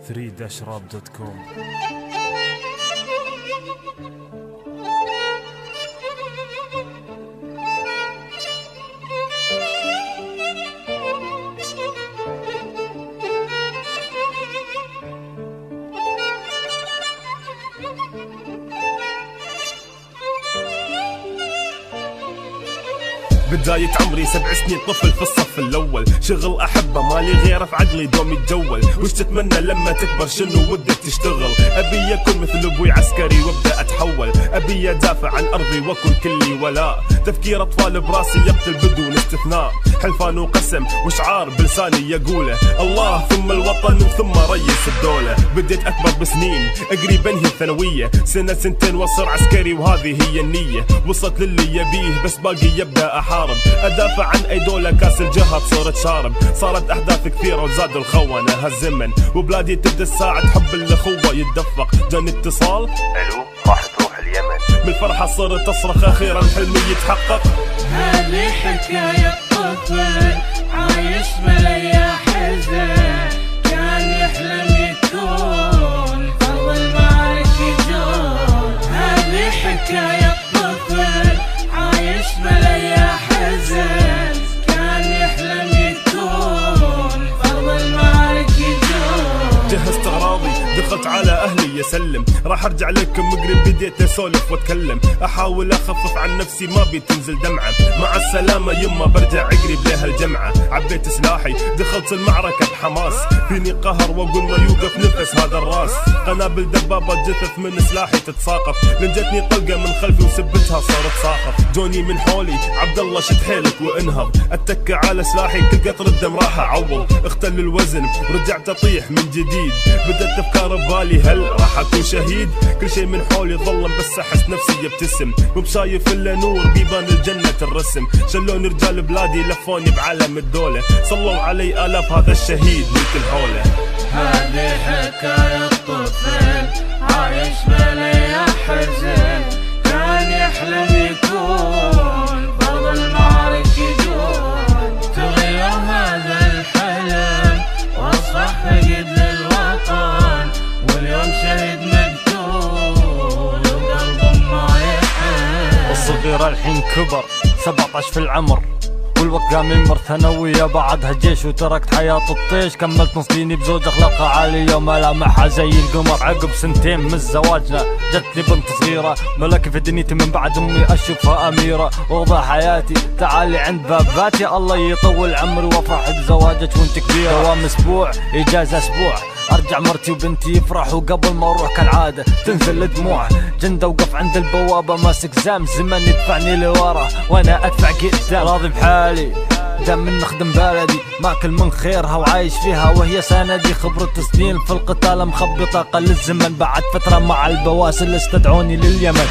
3-rap.com. بداية عمري 7 سنين طفل في الصف الأول، شغل أحبه مالي غيره في عقلي دوم يتجول. وش تتمنى لما تكبر شنو ودك تشتغل؟ أبي أكون مثل أبوي عسكري وابدأ أتحول، أبي أدافع عن أرضي وأكون كلي ولاء. تفكير أطفال براسي يقتل بدون استثناء، حلفان وقسم وشعار بلساني يقوله، الله ثم الوطن ثم ريس الدولة. بديت أكبر بسنين قريب أنهي الثانوية، سنة سنتين وصير عسكري وهذه هي النية. وصلت للي يبيه بس باقي يبدأ أحارب، أدافع عن أي دولة كاس الجهات صرت شارب. صارت أحداث كثيرة وزادوا الخونة هالزمن، وبلادي تبدأ تساعد حب الأخوة يتدفق. جاني اتصال ألو راح تروح اليمن، بالفرحة صرت أصرخ أخيرا حلمي يتحقق. هذه حكاية طفل عايش مليا حزن، كان يحلم يكون فرض المعارك يجون. هذه حكاية طفل عايش مليا حزن، كان يحلم يكون فرض المعارك يجون. جهزت أغراضي دخلت على أهلي يسلم، راح أرجع لكم قريب. بديت أسولف وأتكلم، أحاول أخفف عن نفسي ما بتنزل دمعة. مع السلامة يما برجع قريب لها الجمعة. عبيت سلاحي دخلت المعركة بحماس، فيني قهر وأقول ما يوقف نفس هذا الراس. قنابل دبابة جثث من سلاحي تتساقط، لنجتني طلقة من خلفي وسبتها صارت صاخر. جوني من حولي عبد الله شد حيلك وانهض، اتكى على سلاحي كل قطرة دم راح اعوض. اختل الوزن ورجعت اطيح من جديد، بدأت افكار ببالي هل راح اكون شهيد؟ كل شيء من حولي ظلم بس احس نفسي يبتسم، مو بشايف الا نور بيبان الجنة الرسم. شلوني رجال بلادي لفوني بعالم الدولة، صلوا علي آلاف هذا الشهيد من كل حوله. هذه حكاية طفل عايش مليا حزن، كان يحلم يكون فرض المعارك يجون. تغير هذا الحلم واصبح فقيد للوطن، واليوم شهيد مقتول وقلبه ما يحن. الصغير الحين كبر 17 في العمر، والوقت قام يمر ثانوية بعدها جيش، وتركت حياة الطيش. كملت نص ديني بزوج أخلاقها عالية وملامحها زي القمر. عقب سنتين من زواجنا جتني بنت صغيرة، ملك في دنيتي من بعد أمي أشوفها أميرة. وضع حياتي تعالي عند باب باتي، الله يطول عمري وافرح بزواجك وانت كبيرة. دوام أسبوع إجازة أسبوع، ارجع مرتي وبنتي يفرحوا قبل ما اروح كالعاده تنزل الدموع. جنده وقف عند البوابه ماسك زام، زمن يدفعني لورا وانا ادفع قدام. راضي بحالي دام من نخدم بلدي، ماكل من خيرها وعايش فيها وهي سندي. خبرة سنين في القتال مخبطة قل الزمن، بعد فترة مع البواسل استدعوني لليمن.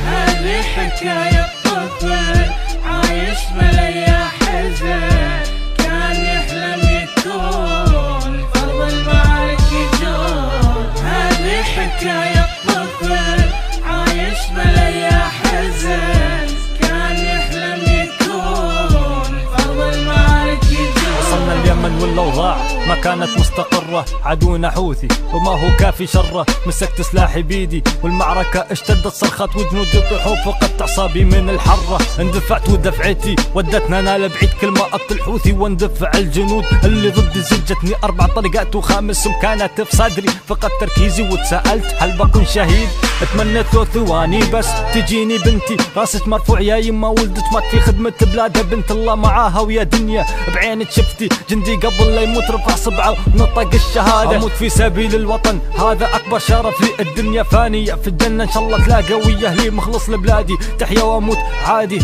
هذه حكاية طفل عايش مليا حزن، كان يحلم يكون فرض المعارك يجون. هذه حكاية طفل عايش مليا حزن، كان يحلم يكون فرض المعارك يجون. وصلنا اليمن والاوضاع ما كانت مستقرة، عدونا حوثي وما هو كافي شره. مسكت سلاحي بيدي والمعركة اشتدت، صرخات وجنودي يطيحوا فقدت اعصابي من الحرة. اندفعت ودفعتي ودتنا انا لبعيد، كل ما اقتل حوثي واندفع الجنود اللي ضدي. زجتني 4 طلقات وخامسهم كانت في صدري. فقدت تركيزي وتساءلت هل بكون شهيد؟ اتمنيت لو ثواني بس تجيني بنتي، راسك مرفوع يا يما ولدت مات في خدمة بلادها. بنت الله معاها ويا دنيا بعينك شفتي، جندي قبل لا يموت رفع صبعه ونطق الشهادة. اموت في سبيل الوطن هذا اكبر شرف لي، الدنيا فانية في الجنة ان شاء الله تلاقى ويا اهلي. مخلص لبلادي تحيا واموت عادي،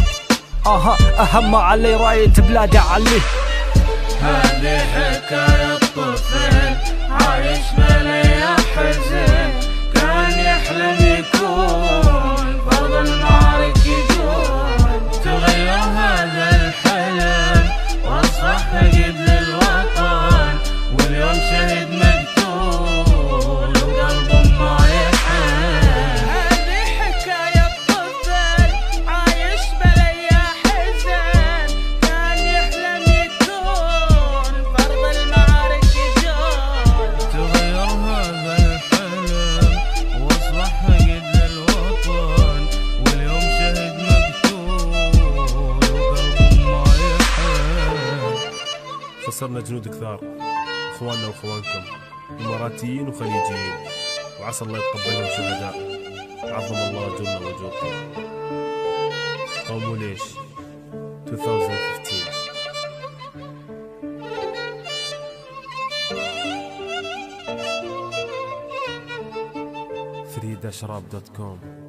اهم ما علي راية بلادي عليه. هذه حكاية طفل عايش مليا حزن، كان يحلم يكون فرض المعارك يجون. تغير هذا الحلم واصبح فقيد للوطن، واليوم شهيد مقتول وقلبه ما يحن. هذه حكاية طفل عايش مليا حزن، كان يحلم يكون فرض المعارك يجون. تغير خسرنا جنود كثار، اخواننا واخوانكم اماراتيين وخليجيين، وعسى الله يتقبلهم شهداء. عظم الله اجورنا واجوركم. قوموا ليش 2015. فريداشراب.com